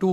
2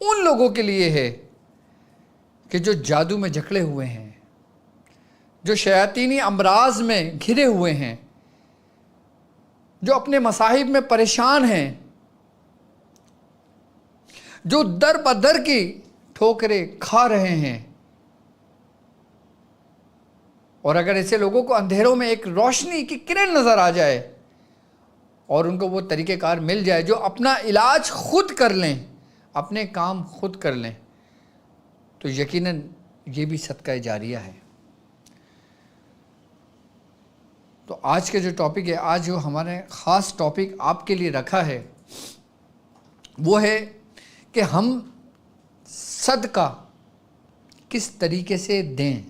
ان لوگوں کے لیے ہے کہ جو جادو میں جکڑے ہوئے ہیں، جو شیاطینی امراض میں گھرے ہوئے ہیں، جو اپنے مصائب میں پریشان ہیں، جو در بدر کی ٹھوکریں کھا رہے ہیں۔ اور اگر ایسے لوگوں کو اندھیروں میں ایک روشنی کی کرن نظر آ جائے اور ان کو وہ طریقہ کار مل جائے جو اپنا علاج خود کر لیں، اپنے کام خود کر لیں، تو یقیناً یہ بھی صدقہ جاریہ ہے۔ تو آج کے جو ٹاپک ہے، آج جو ہمارے خاص ٹاپک آپ کے لیے رکھا ہے وہ ہے کہ ہم صدقہ کس طریقے سے دیں۔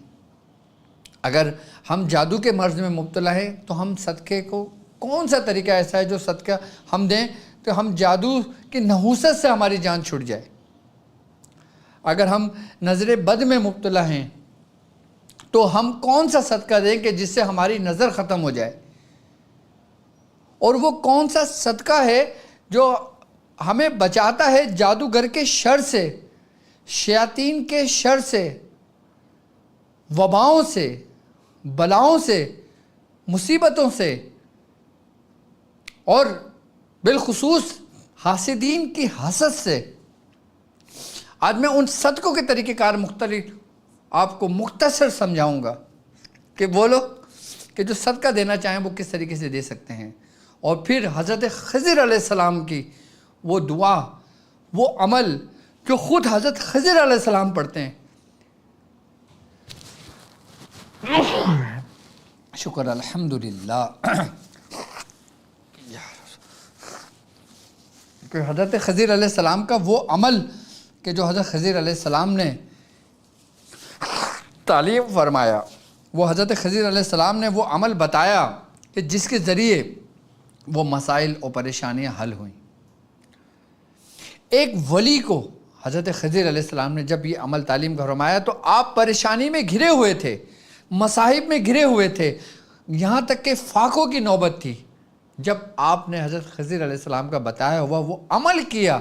اگر ہم جادو کے مرض میں مبتلا ہیں تو ہم صدقے کو کون سا طریقہ ایسا ہے جو صدقہ ہم دیں تو ہم جادو کی نحوست سے ہماری جان چھوٹ جائے۔ اگر ہم نظر بد میں مبتلا ہیں تو ہم کون سا صدقہ دیں کہ جس سے ہماری نظر ختم ہو جائے، اور وہ کون سا صدقہ ہے جو ہمیں بچاتا ہے جادوگر کے شر سے، شیاطین کے شر سے، وباؤں سے، بلاؤں سے، مصیبتوں سے، اور بالخصوص حاسدین کی حسد سے۔ آج میں ان صدقوں کے طریقہ کار مختلف آپ کو مختصر سمجھاؤں گا کہ وہ لوگ کہ جو صدقہ دینا چاہیں وہ کس طریقے سے دے سکتے ہیں، اور پھر حضرت خضر علیہ السلام کی وہ دعا، وہ عمل جو خود حضرت خضر علیہ السلام پڑھتے ہیں۔ شکر الحمدللہ کہ حضرت خضر علیہ السلام کا وہ عمل کہ جو حضرت خضر علیہ السلام نے تعلیم فرمایا، وہ حضرت خضر علیہ السلام نے وہ عمل بتایا کہ جس کے ذریعے وہ مسائل اور پریشانیاں حل ہوئیں۔ ایک ولی کو حضرت خضر علیہ السلام نے جب یہ عمل تعلیم فرمایا تو آپ پریشانی میں گھرے ہوئے تھے، مصائب میں گھرے ہوئے تھے، یہاں تک کہ فاقوں کی نوبت تھی۔ جب آپ نے حضرت خضر علیہ السلام کا بتایا ہوا وہ عمل کیا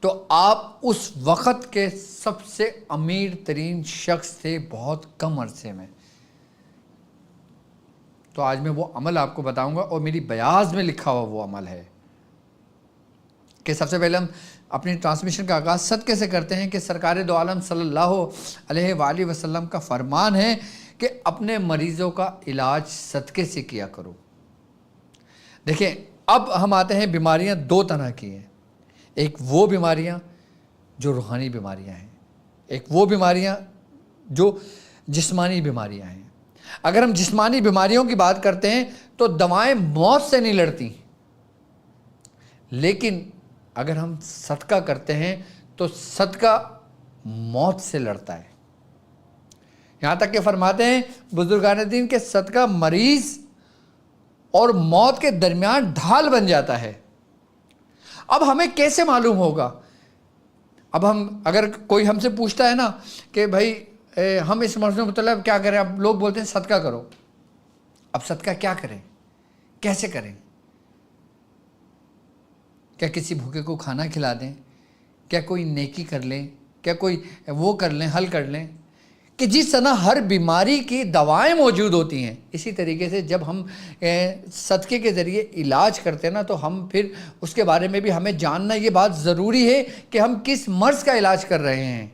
تو آپ اس وقت کے سب سے امیر ترین شخص تھے بہت کم عرصے میں۔ تو آج میں وہ عمل آپ کو بتاؤں گا، اور میری بیاض میں لکھا ہوا وہ عمل ہے کہ سب سے پہلے ہم اپنی ٹرانسمیشن کا آغاز صدقے سے کرتے ہیں کہ سرکار دو عالم صلی اللہ علیہ وآلہ وسلم کا فرمان ہے کہ اپنے مریضوں کا علاج صدقے سے کیا کرو۔ دیکھیں، اب ہم آتے ہیں، بیماریاں دو طرح کی ہیں، ایک وہ بیماریاں جو روحانی بیماریاں ہیں، ایک وہ بیماریاں جو جسمانی بیماریاں ہیں۔ اگر ہم جسمانی بیماریوں کی بات کرتے ہیں تو دوائیں موت سے نہیں لڑتی، لیکن اگر ہم صدقہ کرتے ہیں تو صدقہ موت سے لڑتا ہے۔ یہاں تک کہ فرماتے ہیں بزرگان دین کے صدقہ مریض اور موت کے درمیان ڈھال بن جاتا ہے۔ اب ہمیں کیسے معلوم ہوگا؟ اب اگر کوئی ہم سے پوچھتا ہے نا کہ بھائی ہم اس مرض میں مبتلا کیا کریں، اب لوگ بولتے ہیں صدقہ کرو۔ اب صدقہ کیا کریں، کیسے کریں؟ کیا کسی بھوکے کو کھانا کھلا دیں؟ کیا کوئی نیکی کر لیں؟ کیا کوئی وہ کر لیں، حل کر لیں؟ کہ جس طرح ہر بیماری کی دوائیں موجود ہوتی ہیں، اسی طریقے سے جب ہم صدقے کے ذریعے علاج کرتے ہیں نا تو ہم پھر اس کے بارے میں بھی ہمیں جاننا یہ بات ضروری ہے کہ ہم کس مرض کا علاج کر رہے ہیں۔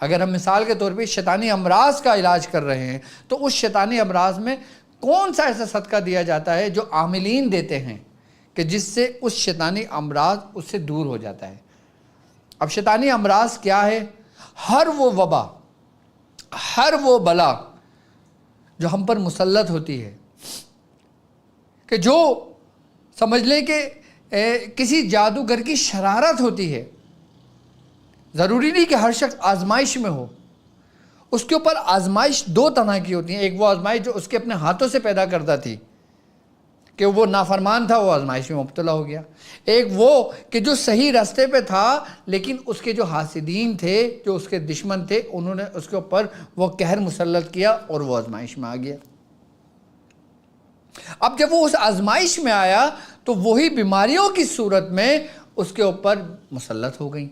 اگر ہم مثال کے طور پہ شیطانی امراض کا علاج کر رہے ہیں تو اس شیطانی امراض میں کون سا ایسا صدقہ دیا جاتا ہے جو عاملین دیتے ہیں کہ جس سے اس شیطانی امراض اس سے دور ہو جاتا ہے۔ اب شیطانی امراض کیا ہے؟ ہر وہ وبا، ہر وہ بلا جو ہم پر مسلط ہوتی ہے، کہ جو سمجھ لیں کہ کسی جادوگر کی شرارت ہوتی ہے۔ ضروری نہیں کہ ہر شخص آزمائش میں ہو، اس کے اوپر آزمائش دو طرح کی ہوتی ہیں۔ ایک وہ آزمائش جو اس کے اپنے ہاتھوں سے پیدا کرتا تھی کہ وہ نافرمان تھا، وہ آزمائش میں مبتلا ہو گیا۔ ایک وہ کہ جو صحیح راستے پہ تھا لیکن اس کے جو حاسدین تھے، جو اس کے دشمن تھے، انہوں نے اس کے اوپر وہ قہر مسلط کیا اور وہ آزمائش میں آ گیا۔ اب جب وہ اس آزمائش میں آیا تو وہی بیماریوں کی صورت میں اس کے اوپر مسلط ہو گئیں۔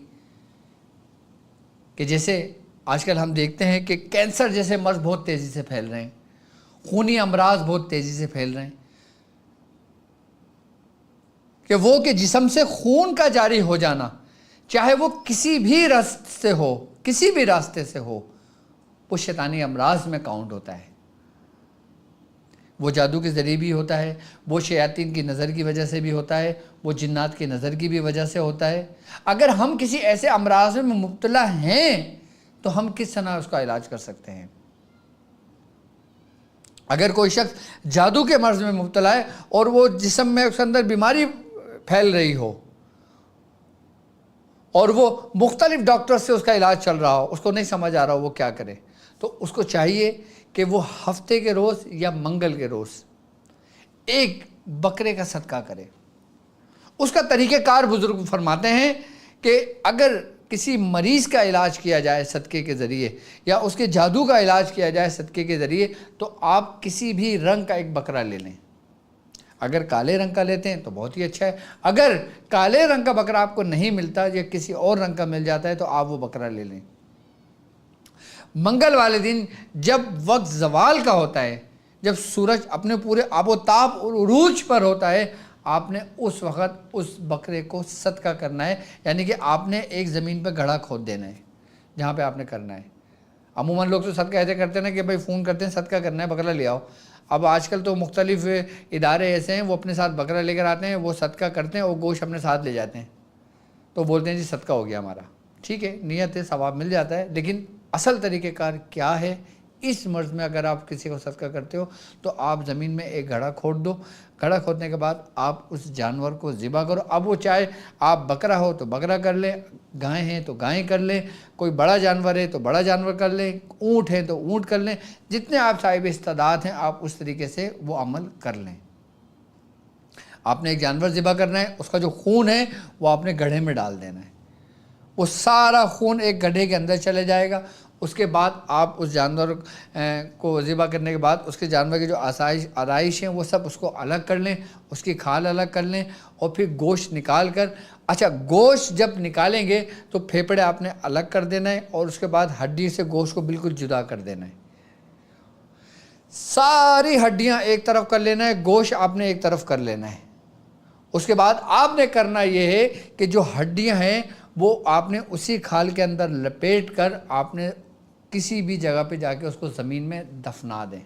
کہ جیسے آج کل ہم دیکھتے ہیں کہ کینسر جیسے مرض بہت تیزی سے پھیل رہے ہیں، خونی امراض بہت تیزی سے پھیل رہے ہیں، کہ وہ کہ جسم سے خون کا جاری ہو جانا، چاہے وہ کسی بھی راستے سے ہو، وہ شیطانی امراض میں کاؤنٹ ہوتا ہے۔ وہ جادو کے ذریعے بھی ہوتا ہے، وہ شیاطین کی نظر کی وجہ سے بھی ہوتا ہے، وہ جنات کی نظر کی بھی وجہ سے ہوتا ہے۔ اگر ہم کسی ایسے امراض میں مبتلا ہیں تو ہم کس طرح اس کا علاج کر سکتے ہیں؟ اگر کوئی شخص جادو کے مرض میں مبتلا ہے اور وہ جسم میں اس کے اندر بیماری پھیل رہی ہو اور وہ مختلف ڈاکٹر سے اس کا علاج چل رہا ہو، اس کو نہیں سمجھ آ رہا ہو وہ کیا کرے، تو اس کو چاہیے کہ وہ ہفتے کے روز یا منگل کے روز ایک بکرے کا صدقہ کرے۔ اس کا طریقہ کار بزرگ فرماتے ہیں کہ اگر کسی مریض کا علاج کیا جائے صدقے کے ذریعے یا اس کے جادو کا علاج کیا جائے صدقے کے ذریعے، تو آپ کسی بھی رنگ کا ایک بکرا لے لیں۔ اگر کالے رنگ کا لیتے ہیں تو بہت ہی اچھا ہے، اگر کالے رنگ کا بکرا آپ کو نہیں ملتا یا کسی اور رنگ کا مل جاتا ہے تو آپ وہ بکرا لے لیں۔ منگل والے دن جب وقت زوال کا ہوتا ہے، جب سورج اپنے پورے آب و تاب اور عروج پر ہوتا ہے، آپ نے اس وقت اس بکرے کو صدقہ کرنا ہے، یعنی کہ آپ نے ایک زمین پہ گڑھا کھود دینا ہے جہاں پہ آپ نے کرنا ہے۔ عموماً لوگ تو صدقہ ایسے کرتے ہیں نا کہ بھائی فون کرتے ہیں صدقہ کرنا ہے بکرا لے آؤ۔ اب آج کل تو مختلف ادارے ایسے ہیں وہ اپنے ساتھ بکرا لے کر آتے ہیں، وہ صدقہ کرتے ہیں اور گوشت اپنے ساتھ لے جاتے ہیں، تو بولتے ہیں جی صدقہ ہو گیا ہمارا۔ ٹھیک ہے، نیت ہے، ثواب مل جاتا ہے، لیکن اصل طریقہ کار کیا ہے؟ اس مرض میں اگر آپ کسی کو صدقہ کرتے ہو تو آپ زمین میں ایک گڑھا کھود دو، گڑھا کھودنے کے بعد آپ اس جانور کو ذبح کرو۔ اب وہ چاہے آپ بکرا ہو تو بکرا کر لیں، گائے ہیں تو گائیں کر لیں، کوئی بڑا جانور ہے تو بڑا جانور کر لیں، اونٹ ہے تو اونٹ کر لیں، جتنے آپ صاحب استعداد ہیں آپ اس طریقے سے وہ عمل کر لیں۔ آپ نے ایک جانور ذبح کرنا ہے، اس کا جو خون ہے وہ آپ نے گڑھے میں ڈال دینا ہے، وہ سارا خون ایک گڈھے کے اندر چلے جائے گا۔ اس کے بعد آپ اس جانور کو ذبح کرنے کے بعد اس کے جانور کی جو آرائش ہیں وہ سب اس کو الگ کر لیں، اس کی کھال الگ کر لیں، اور پھر گوشت نکال کر، اچھا گوشت جب نکالیں گے تو پھیپڑے آپ نے الگ کر دینا ہے اور اس کے بعد ہڈی سے گوشت کو بالکل جدا کر دینا ہے۔ ساری ہڈیاں ایک طرف کر لینا ہے، گوشت آپ نے ایک طرف کر لینا ہے۔ اس کے بعد آپ نے کرنا یہ ہے کہ جو ہڈیاں ہیں وہ آپ نے اسی کھال کے اندر لپیٹ کر آپ نے کسی بھی جگہ پہ جا کے اس کو زمین میں دفنا دیں،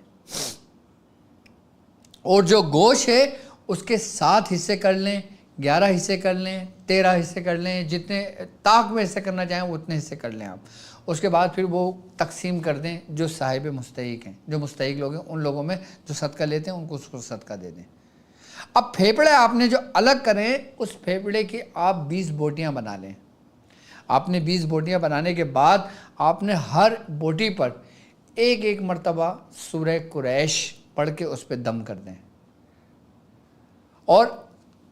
اور جو گوشت ہے اس کے 7 حصے کر لیں، 11 حصے کر لیں، 13 حصے کر لیں، جتنے طاق میں حصے کرنا چاہیں وہ اتنے حصے کر لیں آپ۔ اس کے بعد پھر وہ تقسیم کر دیں جو صاحب مستحق ہیں، جو مستحق لوگ ہیں ان لوگوں میں جو صدقہ لیتے ہیں ان کو اس کو صدقہ دے دیں۔ اب پھیپڑے آپ نے جو الگ کریں اس پھیپڑے کی آپ 20 بوٹیاں بنا لیں۔ آپ نے 20 بوٹیاں بنانے کے بعد آپ نے ہر بوٹی پر ایک مرتبہ سورہ قریش پڑھ کے اس پہ دم کر دیں، اور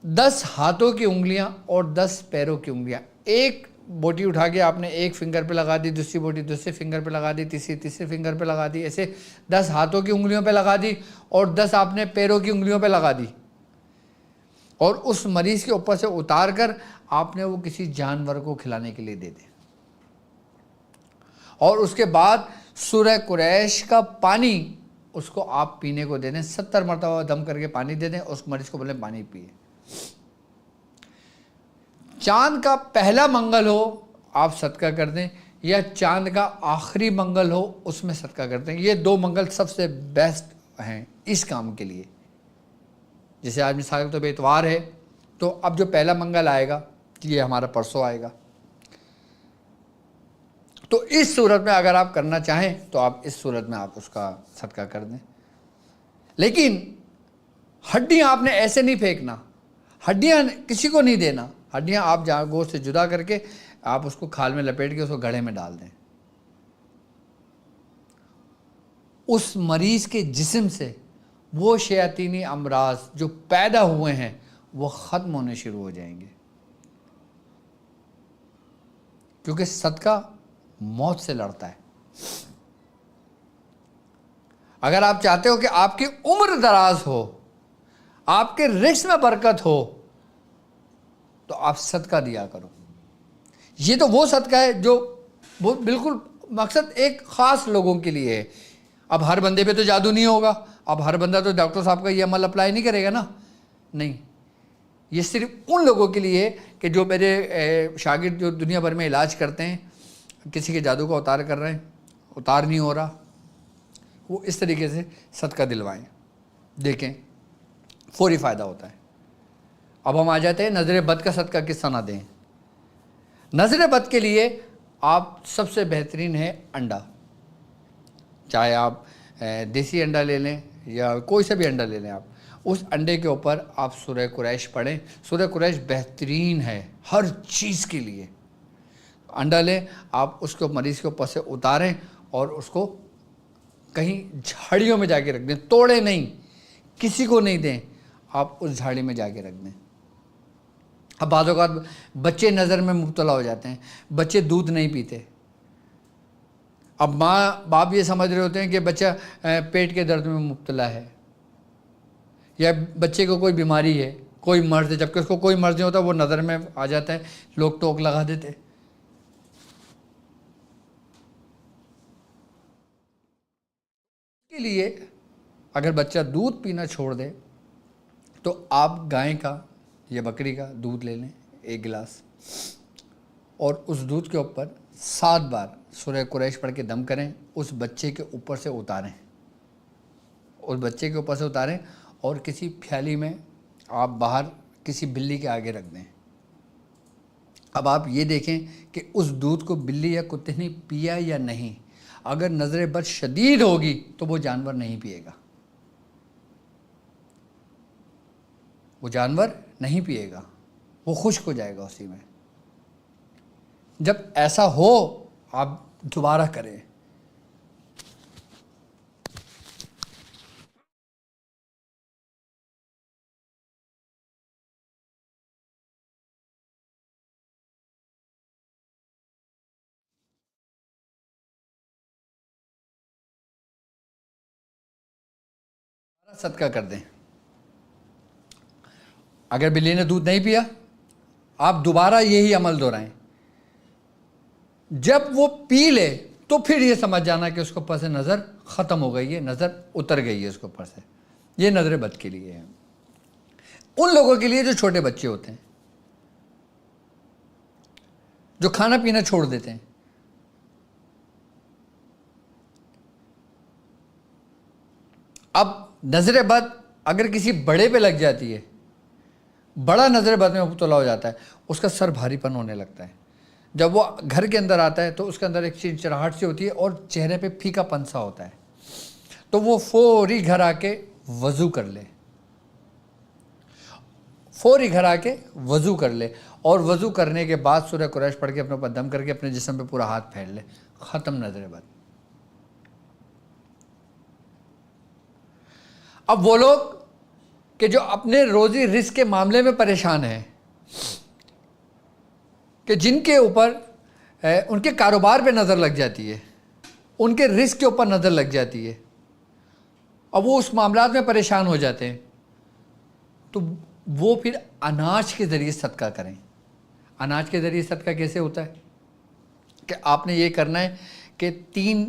10 ہاتھوں کی انگلیاں اور 10 پیروں کی انگلیاں، ایک بوٹی اٹھا کے آپ نے ایک فنگر پہ لگا دی، دوسری بوٹی دوسرے فنگر پہ لگا دی، تیسری فنگر پہ لگا دی، ایسے 10 ہاتھوں کی انگلیوں پہ لگا دی اور 10 آپ نے پیروں کی انگلیوں پہ لگا دی، اور اس مریض کے اوپر سے اتار کر آپ نے وہ کسی جانور کو کھلانے کے لیے دے دیں۔ اور اس کے بعد سورہ قریش کا پانی اس کو آپ پینے کو دے دیں، 70 مرتبہ دم کر کے پانی دے دیں، اس مریض کو بولیں پانی پیے۔ چاند کا پہلا منگل ہو آپ صدقہ کر دیں، یا چاند کا آخری منگل ہو اس میں صدقہ کر دیں۔ یہ 2 منگل سب سے بیسٹ ہیں اس کام کے لیے۔ جیسے آج مثال کے طور پہ اتوار ہے تو اب جو پہلا منگل آئے گا یہ ہمارا پرسوں آئے گا، تو اس صورت میں اگر آپ کرنا چاہیں تو آپ اس صورت میں آپ اس کا صدقہ کر دیں۔ لیکن ہڈیاں آپ نے ایسے نہیں پھینکنا، ہڈیاں کسی کو نہیں دینا، ہڈیاں آپ گوشت سے جدا کر کے آپ اس کو کھال میں لپیٹ کے اس کو گڑھے میں ڈال دیں۔ اس مریض کے جسم سے وہ شیاطینی امراض جو پیدا ہوئے ہیں وہ ختم ہونے شروع ہو جائیں گے، کیونکہ صدقہ موت سے لڑتا ہے۔ اگر آپ چاہتے ہو کہ آپ کی عمر دراز ہو، آپ کے رزق میں برکت ہو، تو آپ صدقہ دیا کرو۔ یہ تو وہ صدقہ ہے جو وہ بالکل مقصد ایک خاص لوگوں کے لیے ہے. اب ہر بندے پہ تو جادو نہیں ہوگا. اب ہر بندہ تو ڈاکٹر صاحب کا یہ عمل اپلائی نہیں کرے گا نا. نہیں, یہ صرف ان لوگوں کے لیے کہ جو میرے شاگرد جو دنیا بھر میں علاج کرتے ہیں, کسی کے جادو کا اتار کر رہے ہیں, اتار نہیں ہو رہا, وہ اس طریقے سے صدقہ دلوائیں. دیکھیں فوری فائدہ ہوتا ہے. اب ہم آ جاتے ہیں نظر بد کا صدقہ کس طرح دیں. نظر بد کے لیے آپ سب سے بہترین ہے انڈا. چاہے آپ دیسی انڈا لے لیں یا کوئی سا بھی انڈا لے لیں, آپ اس انڈے کے اوپر آپ سورہ قریش پڑھیں. سورہ قریش بہترین ہے ہر چیز کے لیے. انڈا لیں آپ, اس کو مریض کے اوپر سے اتاریں اور اس کو کہیں جھاڑیوں میں جا کے رکھ دیں. توڑیں نہیں, کسی کو نہیں دیں, آپ اس جھاڑی میں جا کے رکھ دیں. اب بعض اوقات بچے نظر میں مبتلا ہو جاتے ہیں, بچے دودھ نہیں پیتے. اب ماں باپ یہ سمجھ رہے ہوتے ہیں کہ بچہ پیٹ کے درد میں مبتلا ہے یا بچے کو کوئی بیماری ہے, کوئی مرض ہے, جبکہ اس کو کوئی مرض نہیں ہوتا, وہ نظر میں آ جاتا ہے, لوگ ٹوک لگا دیتے. اس کے لیے اگر بچہ دودھ پینا چھوڑ دے تو آپ گائے کا یا بکری کا دودھ لے لیں 1 گلاس, اور اس دودھ کے اوپر 7 بار سورہ قریش پڑھ کے دم کریں, اس بچے کے اوپر سے اتاریں. اس بچے کے اوپر سے اتاریں اور کسی پیالی میں آپ باہر کسی بلی کے آگے رکھ دیں. اب آپ یہ دیکھیں کہ اس دودھ کو بلی یا کتے نے پیا یا نہیں. اگر نظر بد شدید ہوگی تو وہ جانور نہیں پیے گا, وہ جانور نہیں پیے گا, وہ خشک ہو جائے گا اسی میں. جب ایسا ہو آپ دوبارہ کریں. صدقہ کر دیں. اگر بلی نے دودھ نہیں پیا, آپ دوبارہ یہی عمل دہرائیں. جب وہ پی لے تو پھر یہ سمجھ جانا کہ اس کے اوپر سے نظر ختم ہو گئی ہے, نظر اتر گئی ہے اس کے اوپر سے. یہ نظر بد کے لیے ہے. ان لوگوں کے لیے جو چھوٹے بچے ہوتے ہیں, جو کھانا پینا چھوڑ دیتے ہیں. اب نظر بد اگر کسی بڑے پہ لگ جاتی ہے, بڑا نظر بد میں مبتلا ہو جاتا ہے, اس کا سر بھاری پن ہونے لگتا ہے. جب وہ گھر کے اندر آتا ہے تو اس کے اندر ایک چڑچڑاہٹ سی ہوتی ہے اور چہرے پہ پھیکا پن سا ہوتا ہے. تو وہ فوری گھر آ کے وضو کر لے, فوری گھر آ کے وضو کر لے, اور وضو کرنے کے بعد سورہ قریش پڑھ کے اپنے اوپر دم کر کے اپنے جسم پہ پورا ہاتھ پھیر لے. ختم نظر بد. اب وہ لوگ کہ جو اپنے روزی رزق کے معاملے میں پریشان ہیں, کہ جن کے اوپر ان کے کاروبار پہ نظر لگ جاتی ہے, ان کے رزق کے اوپر نظر لگ جاتی ہے, اب وہ اس معاملات میں پریشان ہو جاتے ہیں, تو وہ پھر اناج کے ذریعے صدقہ کریں. اناج کے ذریعے صدقہ کیسے ہوتا ہے کہ آپ نے یہ کرنا ہے کہ 3,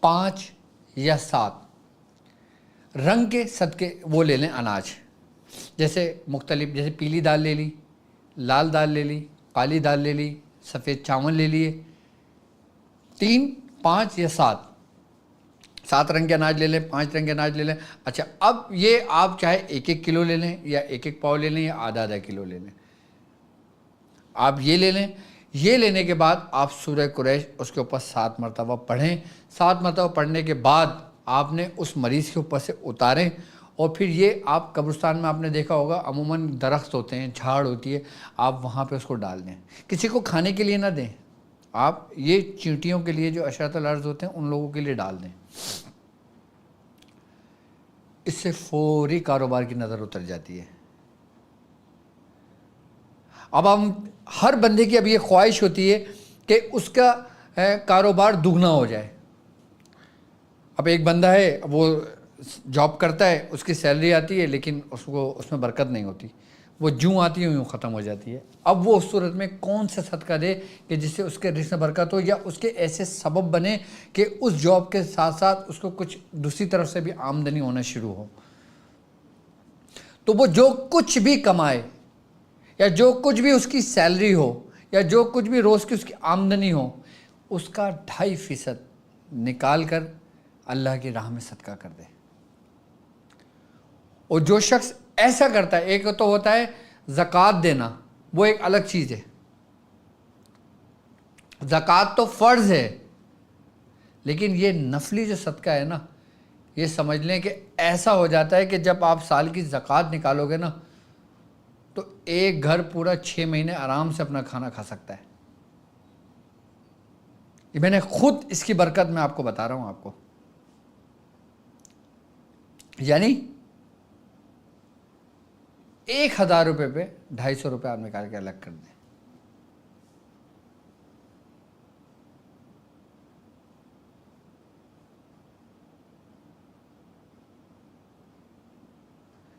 5 یا 7 رنگ کے صدقے وہ لے لیں اناج. جیسے مختلف, جیسے پیلی دال لے لی, لال دال لے لی, کالی دال لے لی, سفید چاول لے لیے. 3, 5 یا 7 رنگ کے اناج لے لیں, 5 رنگ کے اناج لے لیں. اچھا, اب یہ آپ چاہے 1 کلو لے لیں یا 1 پاؤ لے لیں یا آدھا کلو لے لیں, آپ یہ لے لیں. یہ لینے کے بعد آپ سورہ قریش اس کے اوپر 7 مرتبہ پڑھیں. 7 مرتبہ پڑھنے کے بعد آپ نے اس مریض کے اوپر سے اتاریں, اور پھر یہ آپ قبرستان میں آپ نے دیکھا ہوگا عموماً درخت ہوتے ہیں, جھاڑ ہوتی ہے, آپ وہاں پہ اس کو ڈال دیں. کسی کو کھانے کے لیے نہ دیں, آپ یہ چیونٹیوں کے لیے جو عشرۃ الارض ہوتے ہیں ان لوگوں کے لیے ڈال دیں. اس سے فوری کاروبار کی نظر اتر جاتی ہے. اب ہم ہر بندے کی اب یہ خواہش ہوتی ہے کہ اس کا کاروبار دگنا ہو جائے. اب ایک بندہ ہے, وہ جاب کرتا ہے, اس کی سیلری آتی ہے لیکن اس کو اس میں برکت نہیں ہوتی. وہ جوں آتی ہے یوں ختم ہو جاتی ہے۔ اب وہ اس صورت میں کون سا صدقہ دے کہ جس سے اس کے رزق میں برکت ہو، یا اس کے ایسے سبب بنے کہ اس جاب کے ساتھ ساتھ اس کو کچھ دوسری طرف سے بھی آمدنی ہونا شروع ہو۔ تو وہ جو کچھ بھی کمائے، یا جو کچھ بھی اس کی سیلری ہو، یا جو کچھ بھی روز کی اس کی آمدنی ہو، اس کا 2.5% نکال کر اللہ کی راہ میں صدقہ کر دے۔ اور جو شخص ایسا کرتا ہے، ایک تو ہوتا ہے زکوٰۃ دینا، وہ ایک الگ چیز ہے، زکوٰۃ تو فرض ہے، لیکن یہ نفلی جو صدقہ ہے نا، یہ سمجھ لیں کہ ایسا ہو جاتا ہے کہ جب آپ سال کی زکوٰۃ نکالو گے نا، تو ایک گھر پورا 6 مہینے آرام سے اپنا کھانا کھا سکتا ہے۔ یہ میں نے خود اس کی برکت میں آپ کو بتا رہا ہوں آپ کو، یعنی 1000 روپے پہ 250 روپے آپ نکال کے الگ کر دیں۔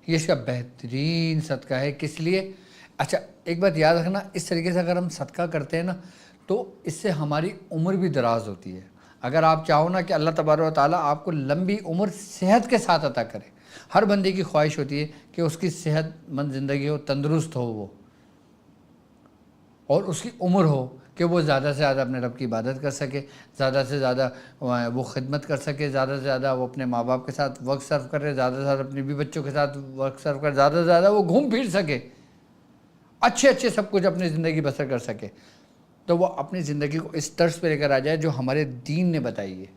یہ اس کا بہترین صدقہ ہے۔ کس لیے؟ اچھا ایک بات یاد رکھنا، اس طریقے سے اگر ہم صدقہ کرتے ہیں نا، تو اس سے ہماری عمر بھی دراز ہوتی ہے۔ اگر آپ چاہو نا کہ اللہ تبارک و تعالیٰ آپ کو لمبی عمر صحت کے ساتھ عطا کرے، ہر بندے کی خواہش ہوتی ہے کہ اس کی صحت مند زندگی ہو، تندرست ہو وہ، اور اس کی عمر ہو کہ وہ زیادہ سے زیادہ اپنے رب کی عبادت کر سکے، زیادہ سے زیادہ وہ خدمت کر سکے، زیادہ سے زیادہ وہ اپنے ماں باپ کے ساتھ وقت صرف کرے، زیادہ سے زیادہ اپنے بیوی بچوں کے ساتھ وقت صرف کرے، زیادہ سے زیادہ وہ گھوم پھر سکے، اچھے سب کچھ اپنی زندگی بسر کر سکے، تو وہ اپنی زندگی کو اس طرز پہ لے کر آ جائے جو ہمارے دین نے بتائی ہے۔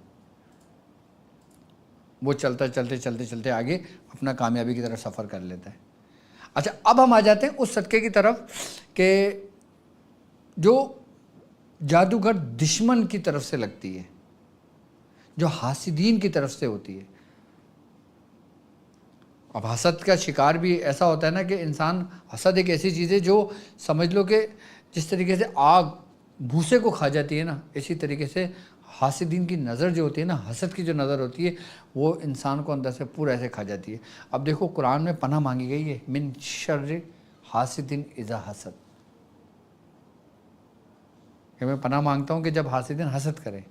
وہ چلتے آگے اپنا کامیابی کی طرف سفر کر لیتا ہے۔ اچھا اب ہم آ جاتے ہیں اس صدقے کی طرف کہ جو جادوگر دشمن کی طرف سے لگتی ہے، جو حاسدین کی طرف سے ہوتی ہے۔ اب حسد کا شکار بھی ایسا ہوتا ہے نا کہ انسان، حسد ایک ایسی چیز ہے جو سمجھ لو کہ جس طریقے سے آگ بھوسے کو کھا جاتی ہے نا، اسی طریقے سے حاسدین کی نظر جو ہوتی ہے نا، حسد کی جو نظر ہوتی ہے، وہ انسان کو اندر سے پورا ایسے کھا جاتی ہے۔ اب دیکھو قرآن میں پناہ مانگی گئی ہے، من شر حاسد اذا حسد، کہ میں پناہ مانگتا ہوں کہ جب حاسدین حسد کریں،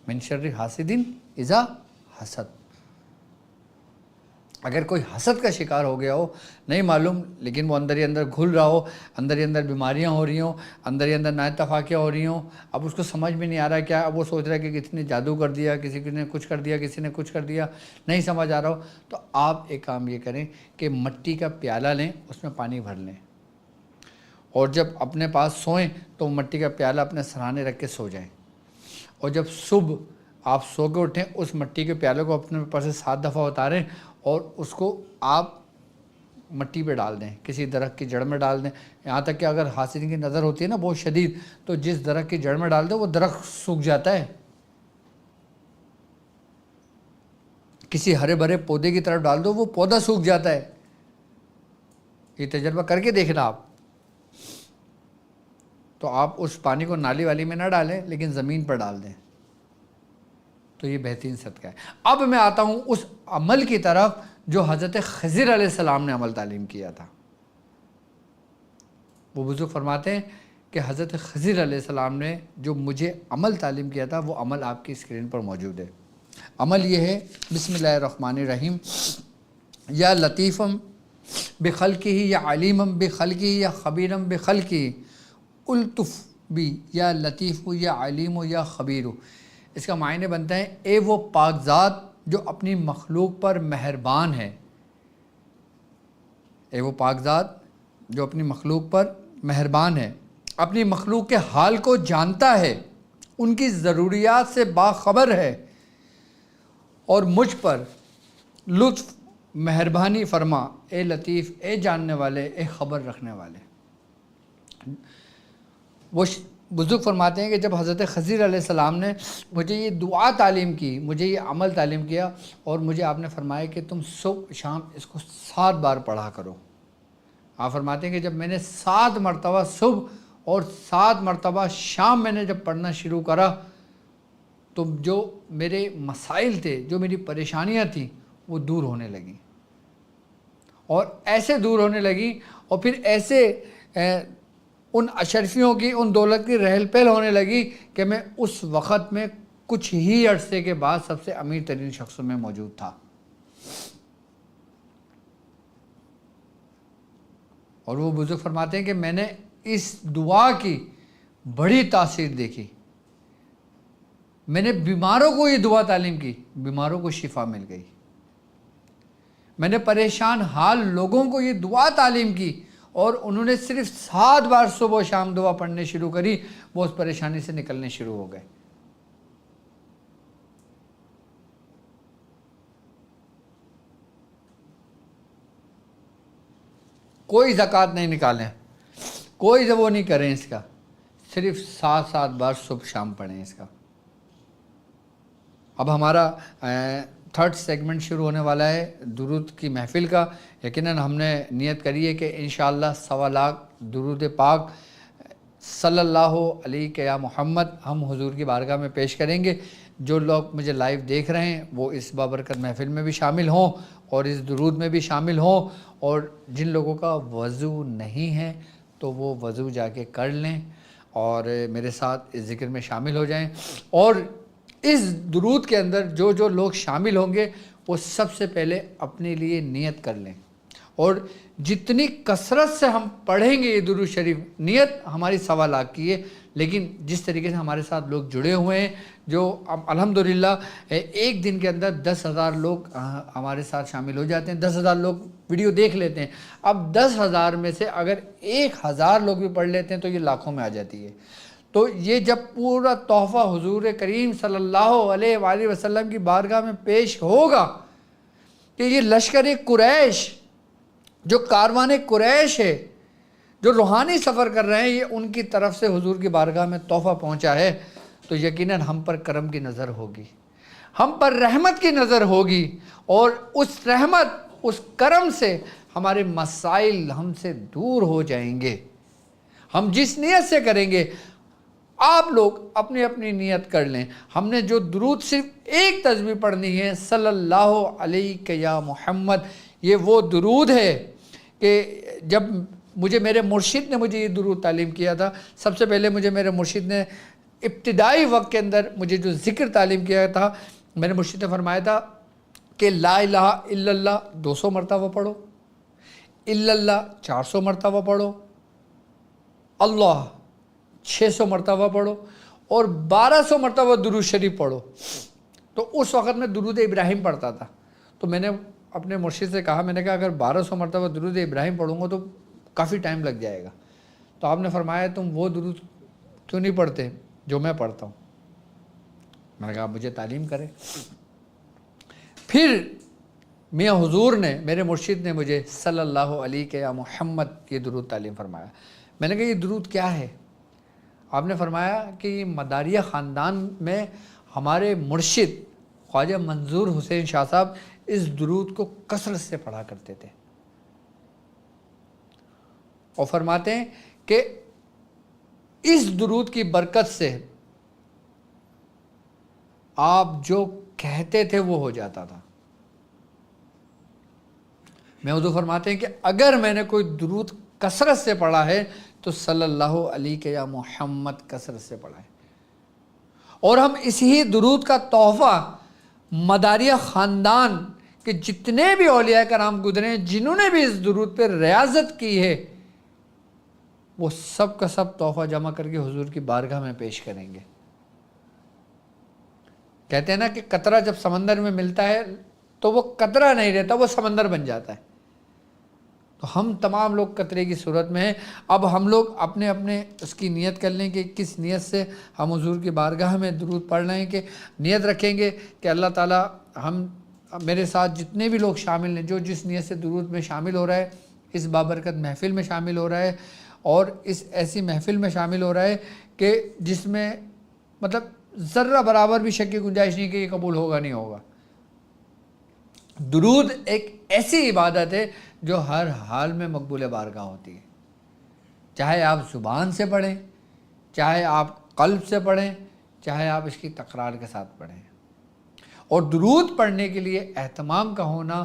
من شر حاسد اذا حسد۔ اگر کوئی حسد کا شکار ہو گیا ہو، نہیں معلوم، لیکن وہ اندر ہی اندر گھل رہا ہو، اندر ہی اندر بیماریاں ہو رہی ہوں، اندر ہی اندر نااتفاقیاں ہو رہی ہوں، اب اس کو سمجھ میں نہیں آ رہا کیا، اب وہ سوچ رہا ہے کہ کسی نے جادو کر دیا، کسی نے کچھ کر دیا، کسی نے کچھ کر دیا، نہیں سمجھ آ رہا ہو، تو آپ ایک کام یہ کریں کہ مٹی کا پیالہ لیں، اس میں پانی بھر لیں، اور جب اپنے پاس سوئیں تو مٹی کا پیالہ اپنے سرہانے رکھ کے سو جائیں، اور جب صبح آپ سو کے اٹھیں اس مٹی کے پیالے کو اپنے اوپر سے 7 دفعہ اتاریں، اور اس کو آپ مٹی پہ ڈال دیں، کسی درخت کی جڑ میں ڈال دیں، یہاں تک کہ اگر حاسدین کی نظر ہوتی ہے نا بہت شدید، تو جس درخت کی جڑ میں ڈال دیں وہ درخت سوکھ جاتا ہے، کسی ہرے بھرے پودے کی طرف ڈال دو وہ پودا سوکھ جاتا ہے۔ یہ تجربہ کر کے دیکھنا آپ۔ تو آپ اس پانی کو نالی والی میں نہ ڈالیں، لیکن زمین پر ڈال دیں، تو یہ بہترین صدقہ ہے۔ اب میں آتا ہوں اس عمل کی طرف جو حضرت خضر علیہ السلام نے عمل تعلیم کیا تھا۔ وہ بزرگ فرماتے ہیں کہ حضرت خضر علیہ السلام نے جو مجھے عمل تعلیم کیا تھا، وہ عمل آپ کی اسکرین پر موجود ہے۔ عمل یہ ہے، بسم اللہ الرحمن الرحیم، یا لطیفم بخلقہ یا علیمم بخلقہ یا خبیرم بخلقہ الطف بی یا لطیف یا علیم یا خبیر۔ اس کا معنی بنتا ہے اے وہ پاک ذات جو اپنی مخلوق پر مہربان ہے، اے وہ پاک ذات جو اپنی مخلوق پر مہربان ہے، اپنی مخلوق کے حال کو جانتا ہے، ان کی ضروریات سے باخبر ہے، اور مجھ پر لطف مہربانی فرما، اے لطیف، اے جاننے والے، اے خبر رکھنے والے۔ وہ بزرگ فرماتے ہیں کہ جب حضرت خضر علیہ السلام نے مجھے یہ دعا تعلیم کی، مجھے یہ عمل تعلیم کیا، اور مجھے آپ نے فرمایا کہ تم صبح شام اس کو 7 بار پڑھا کرو۔ آپ فرماتے ہیں کہ جب میں نے 7 مرتبہ صبح اور 7 مرتبہ شام میں نے جب پڑھنا شروع کرا، تو جو میرے مسائل تھے، جو میری پریشانیاں تھیں، وہ دور ہونے لگیں، اور ایسے دور ہونے لگیں، اور پھر ایسے ان اشرفیوں کی، ان دولت کی رہل پہل ہونے لگی کہ میں اس وقت میں کچھ ہی عرصے کے بعد سب سے امیر ترین شخصوں میں موجود تھا۔ اور وہ بزرگ فرماتے ہیں کہ میں نے اس دعا کی بڑی تاثیر دیکھی، میں نے بیماروں کو یہ دعا تعلیم کی، بیماروں کو شفا مل گئی، میں نے پریشان حال لوگوں کو یہ دعا تعلیم کی اور انہوں نے صرف 7 بار صبح و شام دعا پڑھنے شروع کری، وہ اس پریشانی سے نکلنے شروع ہو گئے۔ کوئی زکوٰۃ نہیں نکالیں، کوئی وہ نہیں کریں اس کا، صرف 7 بار صبح شام پڑھیں اس کا۔ اب ہمارا 3rd سیگمنٹ شروع ہونے والا ہے درود کی محفل کا۔ یقیناً ہم نے نیت کری ہے کہ انشاءاللہ 1.25 لاکھ درود پاک صلی اللہ علیہ یا محمد ہم حضور کی بارگاہ میں پیش کریں گے۔ جو لوگ مجھے لائیو دیکھ رہے ہیں وہ اس بابرکت محفل میں بھی شامل ہوں اور اس درود میں بھی شامل ہوں، اور جن لوگوں کا وضو نہیں ہے تو وہ وضو جا کے کر لیں اور میرے ساتھ اس ذکر میں شامل ہو جائیں۔ اور اس درود کے اندر جو جو لوگ شامل ہوں گے وہ سب سے پہلے اپنے لیے نیت کر لیں، اور جتنی کثرت سے ہم پڑھیں گے یہ درود شریف، نیت ہماری 1.25 لاکھ کی ہے، لیکن جس طریقے سے ہمارے ساتھ لوگ جڑے ہوئے ہیں، جو الحمدللہ ایک دن کے اندر 10,000 لوگ ہمارے ساتھ شامل ہو جاتے ہیں، 10,000 لوگ ویڈیو دیکھ لیتے ہیں۔ اب 10,000 میں سے اگر 1,000 لوگ بھی پڑھ لیتے ہیں تو یہ لاکھوں میں آ جاتی ہے۔ تو یہ جب پورا تحفہ حضور کریم صلی اللہ علیہ وآلہ وسلم کی بارگاہ میں پیش ہوگا کہ یہ لشکر قریش، جو کاروان قریش ہے، جو روحانی سفر کر رہے ہیں، یہ ان کی طرف سے حضور کی بارگاہ میں تحفہ پہنچا ہے، تو یقیناً ہم پر کرم کی نظر ہوگی، ہم پر رحمت کی نظر ہوگی، اور اس رحمت، اس کرم سے ہمارے مسائل ہم سے دور ہو جائیں گے۔ ہم جس نیت سے کریں گے، آپ لوگ اپنی اپنی نیت کر لیں۔ ہم نے جو درود صرف ایک تسبیح پڑھنی ہے، صلی اللہ علیہ یا محمد، یہ وہ درود ہے کہ جب میرے مرشد نے مجھے یہ درود تعلیم کیا تھا، سب سے پہلے مجھے میرے مرشد نے ابتدائی وقت کے اندر مجھے جو ذکر تعلیم کیا تھا، میرے مرشد نے فرمایا تھا کہ لا الہ الا اللہ 200 مرتبہ پڑھو، الا اللہ 400 مرتبہ پڑھو، اللہ 600 مرتبہ پڑھو، اور 1200 مرتبہ درود شریف پڑھو۔ تو اس وقت میں درود ابراہیم پڑھتا تھا، تو میں نے اپنے مرشد سے کہا، میں نے کہا اگر 1200 مرتبہ درود ابراہیم پڑھوں گا تو کافی ٹائم لگ جائے گا۔ تو آپ نے فرمایا تم وہ درود کیوں نہیں پڑھتے جو میں پڑھتا ہوں؟ میں نے کہا مجھے تعلیم کرے۔ پھر میاں حضور نے، میرے مرشد نے مجھے صلی اللہ علیہ یا محمد یہ درود تعلیم فرمایا۔ میں نے کہا یہ درود کیا ہے؟ آپ نے فرمایا کہ یہ مداریہ خاندان میں ہمارے مرشد خواجہ منظور حسین شاہ صاحب اس درود کو کثرت سے پڑھا کرتے تھے، اور فرماتے ہیں کہ اس درود کی برکت سے آپ جو کہتے تھے وہ ہو جاتا تھا۔ میں حضور فرماتے ہیں کہ اگر میں نے کوئی درود کثرت سے پڑھا ہے تو صلی اللہ علیہ یا محمد کثرت سے پڑھا ہے، اور ہم اسی درود کا تحفہ مداریہ خاندان کے جتنے بھی اولیاء کرام گزرے ہیں، جنہوں نے بھی اس درود پہ ریاضت کی ہے، وہ سب کا سب تحفہ جمع کر کے حضور کی بارگاہ میں پیش کریں گے۔ کہتے ہیں نا کہ قطرہ جب سمندر میں ملتا ہے تو وہ قطرہ نہیں رہتا، وہ سمندر بن جاتا ہے۔ تو ہم تمام لوگ قطرے کی صورت میں ہیں۔ اب ہم لوگ اپنے اپنے اس کی نیت کر لیں کہ کس نیت سے ہم حضور کی بارگاہ میں درود پڑھ رہے ہیں، کہ نیت رکھیں گے کہ اللہ تعالیٰ ہم میرے ساتھ جتنے بھی لوگ شامل ہیں، جو جس نیت سے درود میں شامل ہو رہا ہے، اس بابرکت محفل میں شامل ہو رہا ہے، اور اس ایسی محفل میں شامل ہو رہا ہے کہ جس میں مطلب ذرہ برابر بھی شک کی گنجائش نہیں کہ یہ قبول ہوگا نہیں ہوگا۔ درود ایک ایسی عبادت ہے جو ہر حال میں مقبول بارگاہ ہوتی ہے، چاہے آپ زبان سے پڑھیں، چاہے آپ قلب سے پڑھیں، چاہے آپ اس کی تکرار کے ساتھ پڑھیں۔ اور درود پڑھنے کے لیے اہتمام کا ہونا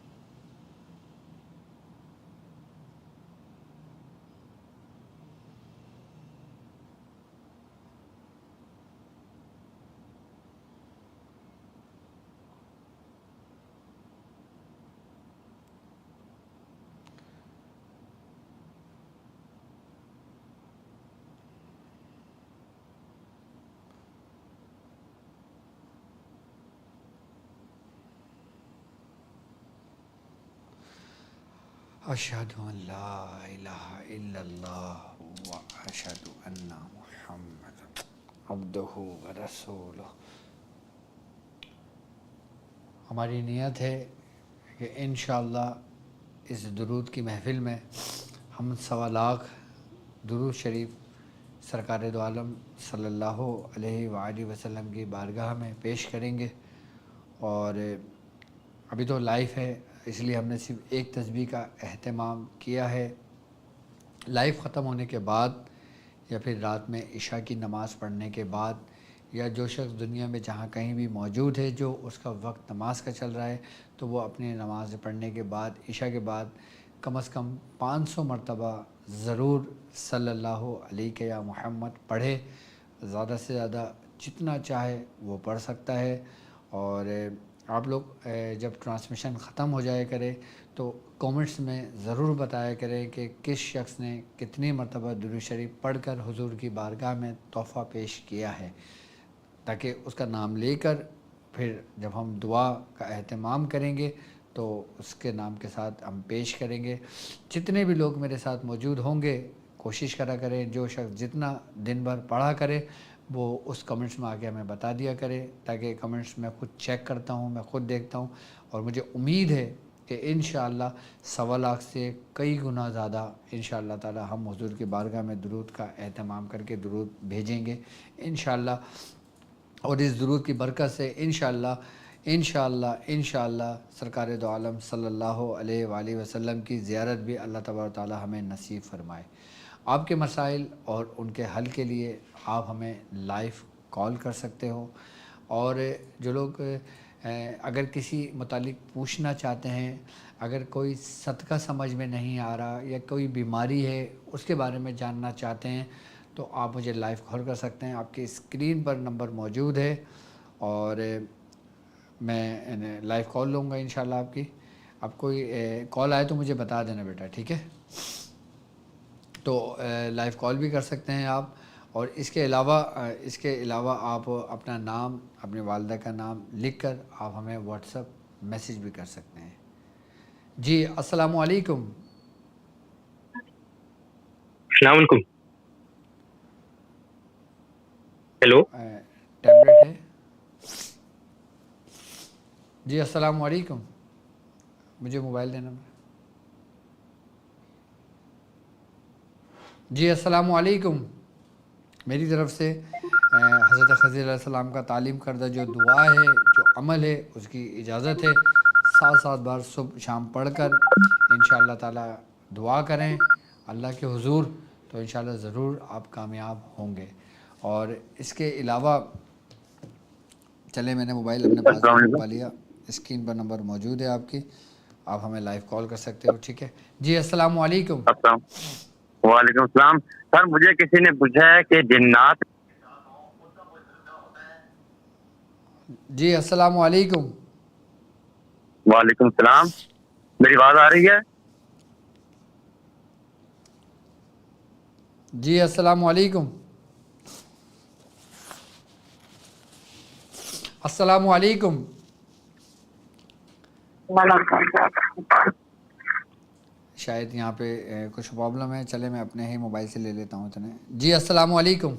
اشہد ان لا الہ الا اللہ و اشہد ان محمد عبدہ و رسولہ۔ ہماری نیت ہے کہ انشاءاللہ اس درود کی محفل میں ہم 1.25 درود شریف سرکار دو عالم صلی اللہ علیہ وآلہ وسلم کی بارگاہ میں پیش کریں گے۔ اور ابھی تو لائف ہے، اس لیے ہم نے صرف ایک تسبیح کا اہتمام کیا ہے۔ لائف ختم ہونے کے بعد یا پھر رات میں عشاء کی نماز پڑھنے کے بعد، یا جو شخص دنیا میں جہاں کہیں بھی موجود ہے جو اس کا وقت نماز کا چل رہا ہے، تو وہ اپنی نماز پڑھنے کے بعد عشاء کے بعد کم از کم 500 مرتبہ ضرور صلی اللہ علیہ یا محمد پڑھے۔ زیادہ سے زیادہ جتنا چاہے وہ پڑھ سکتا ہے۔ اور آپ لوگ جب ٹرانسمیشن ختم ہو جائے کرے تو کومنٹس میں ضرور بتایا کریں کہ کس شخص نے کتنی مرتبہ درود شریف پڑھ کر حضور کی بارگاہ میں تحفہ پیش کیا ہے، تاکہ اس کا نام لے کر پھر جب ہم دعا کا اہتمام کریں گے تو اس کے نام کے ساتھ ہم پیش کریں گے۔ جتنے بھی لوگ میرے ساتھ موجود ہوں گے کوشش کرا کریں، جو شخص جتنا دن بھر پڑھا کرے وہ اس کمنٹس میں آگے ہمیں بتا دیا کرے، تاکہ کمنٹس میں خود چیک کرتا ہوں، میں خود دیکھتا ہوں، اور مجھے امید ہے کہ انشاءاللہ 1.25 سے کئی گنا زیادہ انشاءاللہ تعالی ہم حضور کی بارگاہ میں درود کا اہتمام کر کے درود بھیجیں گے انشاءاللہ۔ اور اس درود کی برکت سے انشاءاللہ سرکار دو عالم صلی اللہ علیہ وآلہ وسلم کی زیارت بھی اللہ تبارک و تعالی ہمیں نصیب فرمائے۔ آپ کے مسائل اور ان کے حل کے لیے آپ ہمیں لائیو کال کر سکتے ہو، اور جو لوگ اگر کسی متعلق پوچھنا چاہتے ہیں، اگر کوئی صدقہ سمجھ میں نہیں آ رہا یا کوئی بیماری ہے اس کے بارے میں جاننا چاہتے ہیں، تو آپ مجھے لائیو کال کر سکتے ہیں۔ آپ کی اسکرین پر نمبر موجود ہے، اور میں لائیو کال لوں گا انشاءاللہ آپ کی۔ آپ کوئی کال آئے تو مجھے بتا دینا بیٹا، ٹھیک ہے؟ تو لائیو کال بھی کر سکتے ہیں آپ، اور اس کے علاوہ آپ اپنا نام، اپنی والدہ کا نام لکھ کر آپ ہمیں واٹس ایپ میسیج بھی کر سکتے ہیں۔ جی السلام علیکم۔ السلام علیکم۔ ہیلو، ٹیبلیٹ ہے؟ جی السلام علیکم، مجھے موبائل دینا۔ جی السلام علیکم، میری طرف سے حضرت خضر علیہ السلام کا تعلیم کردہ جو دعا ہے، جو عمل ہے، اس کی اجازت ہے 7 بار صبح شام پڑھ کر انشاءاللہ تعالی دعا کریں اللہ کے حضور، تو انشاءاللہ ضرور آپ کامیاب ہوں گے۔ اور اس کے علاوہ چلے میں نے موبائل اپنے پاس السلام منگوا علیکم۔ لیا، اسکرین پر نمبر موجود ہے آپ کی، آپ ہمیں لائیو کال کر سکتے ہو، ٹھیک ہے؟ جی السلام علیکم۔ السلام، وعلیکم السلام۔ سر مجھے کسی نے پوچھا ہے کہ جنات۔ جی السلام علیکم۔ وعلیکم السلام، میری آواز آ رہی ہے؟ جی السلام علیکم۔ السلام علیکم۔ شاید یہاں پہ کچھ پرابلم ہے، چلے میں اپنے ہی موبائل سے لے لیتا ہوں اتنے۔ جی السلام علیکم۔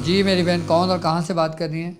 جی میری بہن کون اور کہاں سے بات کر رہی ہیں؟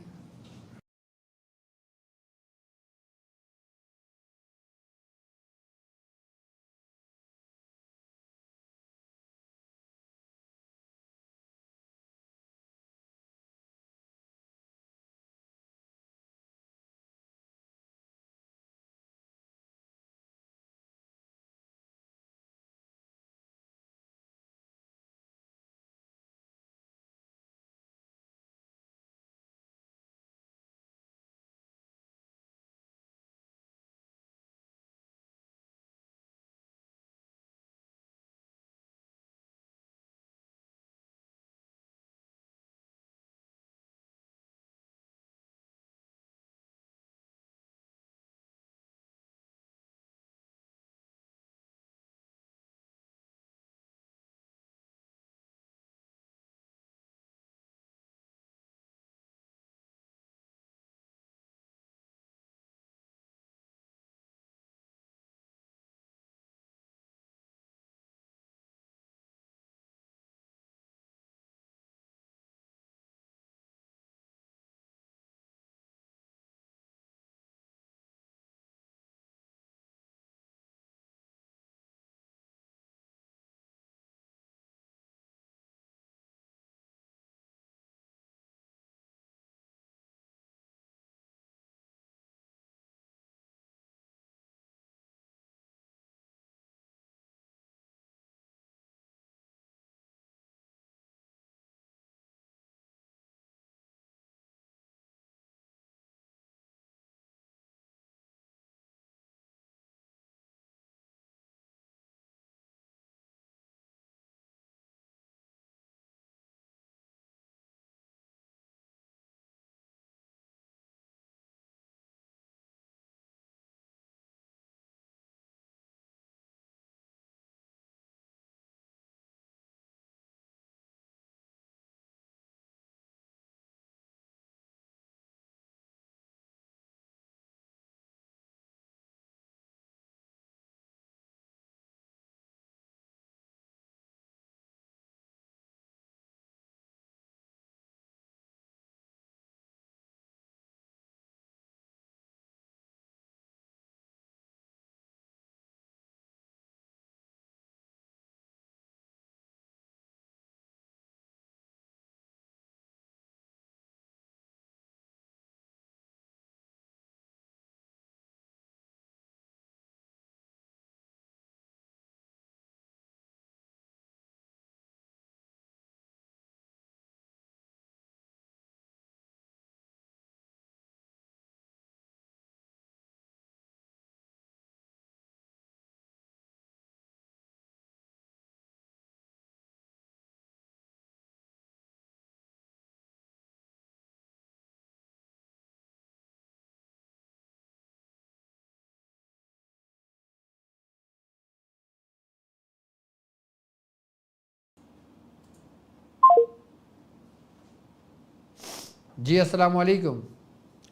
جی السلام علیکم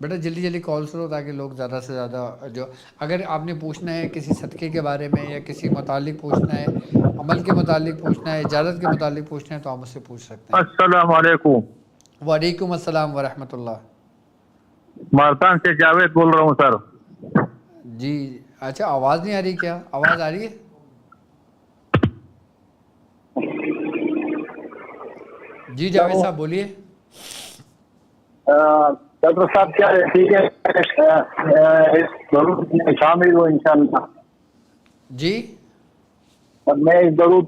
بیٹا، جلدی جلدی کال کرو تاکہ لوگ زیادہ سے زیادہ جو، اگر آپ نے پوچھنا ہے کسی صدقے کے بارے میں یا کسی متعلق پوچھنا ہے، عمل کے متعلق پوچھنا ہے، اجازت کے متعلق پوچھنا ہے، تو آپ مجھ سے پوچھ سکتے ہیں۔ السلام علیکم، وعلیکم السلام ورحمۃ اللہ۔ ملتان سے جاوید بول رہا ہوں سر۔ جی اچھا، آواز نہیں آ رہی کیا؟ آواز آ رہی ہے؟ جی جاوید صاحب بولیے۔ ڈاکٹر صاحب کیا ہے؟ ٹھیک ہے، ضرور شامل ہو انشاءاللہ۔ جی میں اس ضرور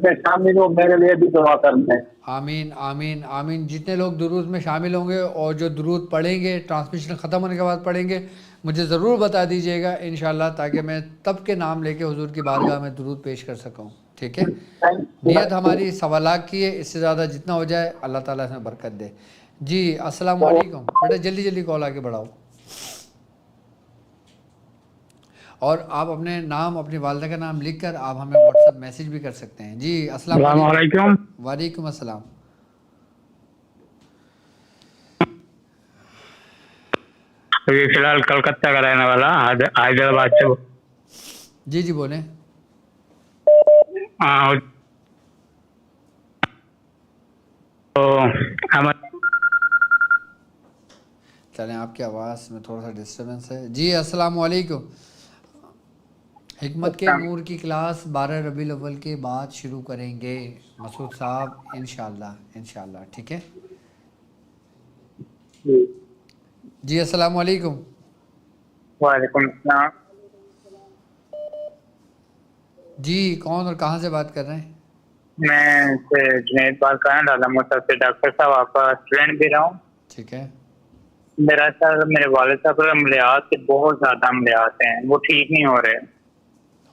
میں شامل ہوں، میرے لیے بھی دعا کرنا ہے۔ آمین آمین آمین۔ جتنے لوگ درود میں شامل ہوں گے اور جو درود پڑھیں گے ٹرانسمیشن ختم ہونے کے بعد پڑھیں گے، مجھے ضرور بتا دیجیے گا انشاءاللہ، تاکہ میں تب کے نام لے کے حضور کی بارگاہ میں درود پیش کر سکوں، ٹھیک ہے؟ نیت ہماری 1.25 کی ہے، اس سے زیادہ جتنا ہو جائے اللہ تعالیٰ اس میں برکت دے۔ جی السلام علیکم بیٹا، جلدی جلدی کال آگے بڑھاؤ، اور آپ اپنے نام، اپنی والدہ کا نام لکھ کر آپ ہمیں واٹس ایپ میسیج بھی کر سکتے ہیں۔ جی السلام علیکم۔ وعلیکم السلام۔ فی الحال کلکتہ کا رہنے والا، حیدرآباد سے۔ جی جی بولیں۔ چلیں، آپ کی آواز میں تھوڑا سا ڈسٹربنس ہے۔ جی السلام علیکم۔ حکمت کے نور کی کلاس 12 ربیع الاول کے بعد شروع کریں گے مسعود صاحب، انشاءاللہ انشاءاللہ، ٹھیک ہے؟ جی السلام علیکم۔ وعلیکم السلام۔ جی کون اور کہاں سے بات کر رہے ہیں؟ میں جنید بات کر رہا ہوں، لالا موسیٰ سے۔ ڈاکٹر صاحب آپ کا اسٹوڈنٹ بھی رہا ہوں۔ ٹھیک ہے۔ میرا سر، میرے والد صاحب پر عملیات کے بہت زیادہ عملیات ہیں، وہ ٹھیک نہیں ہو رہے۔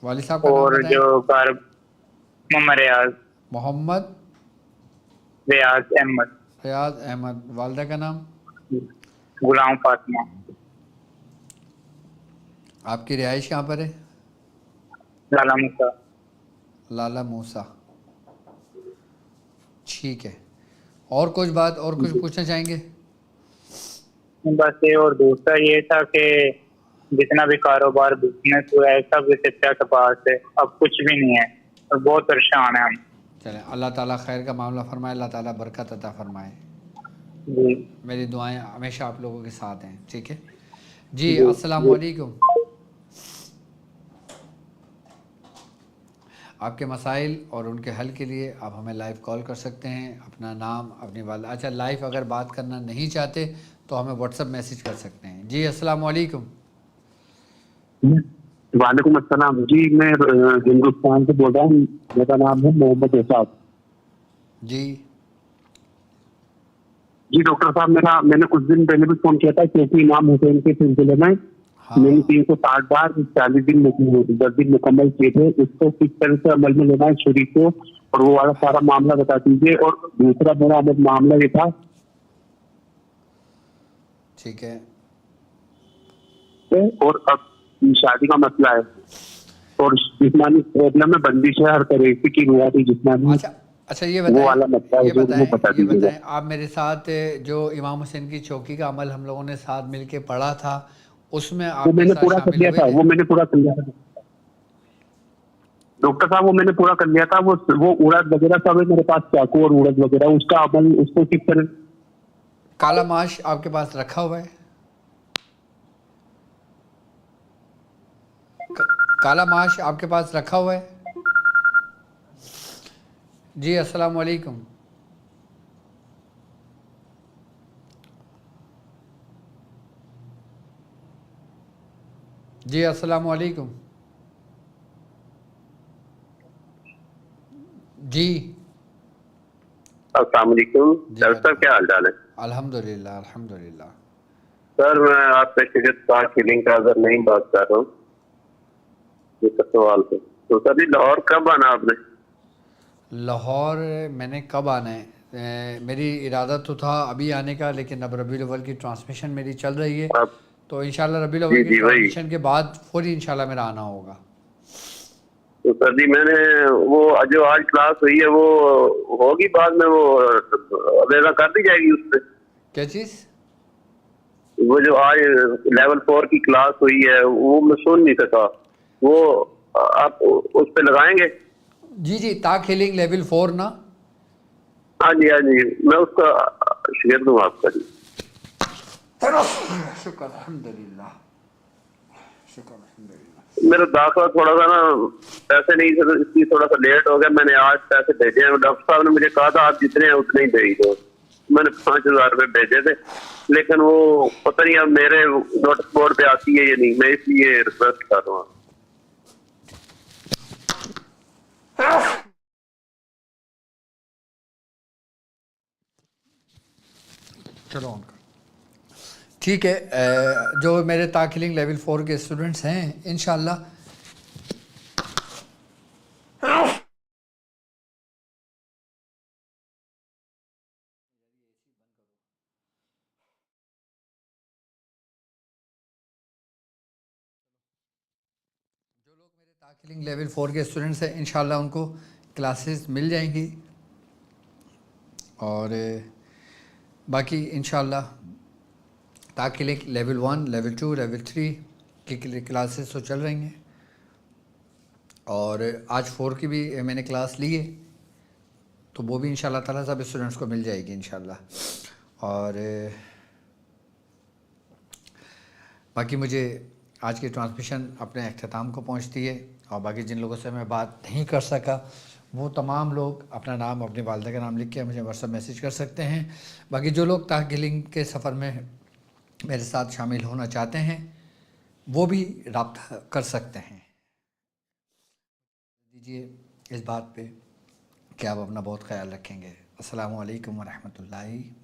والد صاحب کا نام اور بتائیں۔ جو محمد محمد ریاض احمد۔ ریاض احمد۔ والدہ کا نام؟ غلام فاطمہ۔ آپ کی رہائش کہاں پر ہے؟ لالا موسیٰ۔ لالا موسیٰ، ٹھیک ہے۔ اور کچھ بات اور کچھ پوچھنا چاہیں گے؟ بس یہ، اور دوسرا یہ تھا کہ جتنا بھی کاروبار بزنس ہوا ہے سب چچا کے پاس ہے، اب کچھ بھی نہیں ہے اور بہت پریشان ہیں ہم۔ چلیں، اللہ تعالیٰ خیر کا معاملہ فرمائے، اللہ تعالیٰ برکت عطا فرمائے۔ جی میری دعائیں ہمیشہ آپ لوگوں کے ساتھ ہیں، ٹھیک ہے؟ جی السلام علیکم۔ آپ کے مسائل اور ان کے حل کے لیے آپ ہمیں لائیو کال کر سکتے ہیں، اپنا نام، اپنی والدہ، اچھا لائیو اگر بات کرنا نہیں چاہتے تو ہمیں واٹس ایپ میسیج کر سکتے ہیں۔ جی السلام علیکم۔ وعلیکم السلام جی، میں ہندوستان سے بول رہا ہوں، میرا نام ہے محمد احساس۔ جی جی ڈاکٹر صاحب، میں نے کچھ دن پہلے بھی فون کیا تھا کیونکہ امام حسین کے سلسلے میں میں نے 360 بار 40 دن 10 دن مکمل کیے تھے، اس کو کس طرح سے عمل میں لینا ہے شریک کو، اور وہ والا سارا معاملہ بتا دیجیے۔ اور دوسرا میرا معاملہ یہ تھا، ٹھیک ہے، اور اب شادی کا مسئلہ ہے اور جسمانی پرابلم میں بندش ہے ہر طرح کی روحانی جسمانی۔ اچھا یہ وہ والا مسئلہ ہے، وہ بتا دیجیے گا۔ آپ میرے ساتھ جو امام حسین کی چوکی کا عمل ہم لوگوں نے ساتھ مل کے پڑھا تھا، اس میں آپ وہ میں نے پورا کر شامل لیا ہوئے تھا، تھے؟ وہ میں نے پورا کر لیا تھا ڈاکٹر صاحب، وہ میں نے پورا کر لیا تھا۔ وہ اڑد وغیرہ سب ہے میرے پاس، چاقو اور اڑد وغیرہ، اس کا عمل اس کو کس طرح۔ کالا ماش آپ کے پاس رکھا ہوا ہے؟ کالا ماش آپ کے پاس رکھا ہوا ہے؟ جی السلام علیکم۔ جی السلام علیکم۔ جی السلام علیکم ڈاکٹر صاحب، کیا حال چال ہے؟ الحمدللہ الحمدللہ۔ سر میں آپ سے شریعت پاک کی لنک اگر نہیں بات کر رہا ہوں یہ سوال ہے تو سر جی، لاہور کب آنا آپ نے؟ لاہور میں نے کب آنا ہے، میری ارادہ تو تھا ابھی آنے کا، لیکن اب ربیع الاول کی ٹرانسمیشن میری چل رہی ہے، تو انشاءاللہ ربیع الاول کی ٹرانسمیشن کے بعد فوری انشاءاللہ میرا آنا ہوگا۔ تو سر جی، میں نے وہ جو آج کلاس ہوئی ہے وہ ہوگی بعد میں، وہ علیحدہ کر دی جائے گی اس پہ؟ کیا چیز؟ وہ جو آج لیول 4 کی کلاس ہوئی ہے وہ میں سن نہیں سکا، وہ آپ اس پہ لگائیں گے؟ جی جی، تاک ہیلنگ لیول 4 نا؟ ہاں جی میں اس کا شیئر دوں آپ کا جی. شکر الحمدللہ، شکر الحمدللہ. میرا داخلہ تھوڑا سا نا پیسے نہیں تھے، اس لیے تھوڑا سا لیٹ ہو گیا. میں نے آج پیسے بھیجے ہیں. ڈاکٹر صاحب نے مجھے کہا تھا آپ جتنے ہیں اتنے ہی بھیج دو. میں نے 5,000 روپے بھیجے تھے، لیکن وہ پتہ نہیں اب میرے نوٹس بورڈ پہ آتی ہے یا نہیں. میں اس لیے ریکویسٹ کر رہا ہوں. چلو ان کا ٹھیک ہے. جو میرے تاک ہیلنگ لیول 4 کے اسٹوڈنٹس ہیں انشاءاللہ تاک ہیلنگ لیول 4 کے اسٹوڈنٹس ہیں انشاءاللہ ان کو کلاسز مل جائیں گی، اور باقی انشاءاللہ تاک ہیلنگ لیول 1 لیول 2 لیول 3 کی کلاسز تو چل رہی ہیں، اور آج 4 کی بھی میں نے کلاس لی ہے تو وہ بھی انشاءاللہ تعالیٰ سب اسٹوڈنٹس کو مل جائے گی انشاءاللہ. اور باقی مجھے آج کی ٹرانسمیشن اپنے اختتام کو پہنچتی ہے، اور باقی جن لوگوں سے میں بات نہیں کر سکا وہ تمام لوگ اپنا نام، اپنی والدہ کا نام لکھ کے مجھے واٹس ایپ میسیج کر سکتے ہیں. باقی جو لوگ تاک ہیلنگ کے سفر میں میرے ساتھ شامل ہونا چاہتے ہیں وہ بھی رابطہ کر سکتے ہیں. دیجیے اس بات پہ کہ آپ اپنا بہت خیال رکھیں گے. السلام علیکم ورحمۃ اللہ